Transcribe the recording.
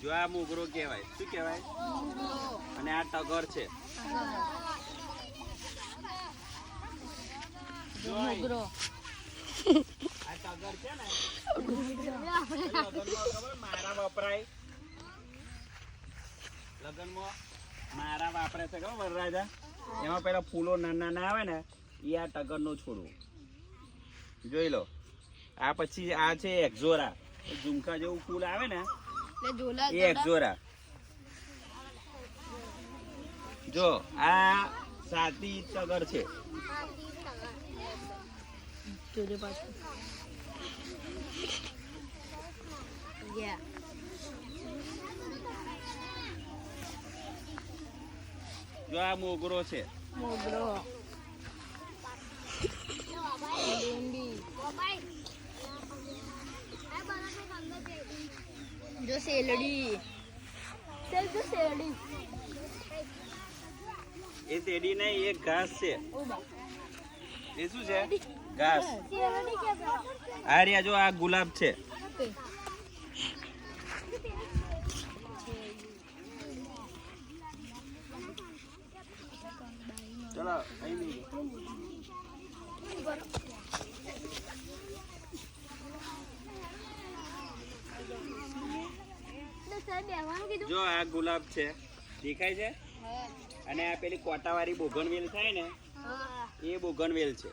જો આ મોગરો કહેવાય. શું કહેવાય? અને આ ટગર છે. મોગરો આ ટગર છે ને ખબર મારા વપરાય લગનમાં મારા વાપરે છે ખબર વરરાજા એમાં પેલા ફૂલો નાના આવે ને એ આ ટગર નું છોડવું જોઈ લો. આ પછી આ છે એક્ઝોરા ઝુમકા જેવું ફૂલ આવે ને એ એક્ઝોરા. જો આ સાતી ટગર છે. જોજે પાછું જો આ મોગરો છે. મોગરો જો શેરડી એ શેરડી નહીં એ ઘાસ છે. એ શું છે? ઘાસ. આ રહ્યા જો આ ગુલાબ છે. ચલો અહીં જો આ ગુલાબ છે દેખાય છે અને આ પેલી કોટાવાળી બોગનવેલ થાય ને એ બોગનવેલ છે.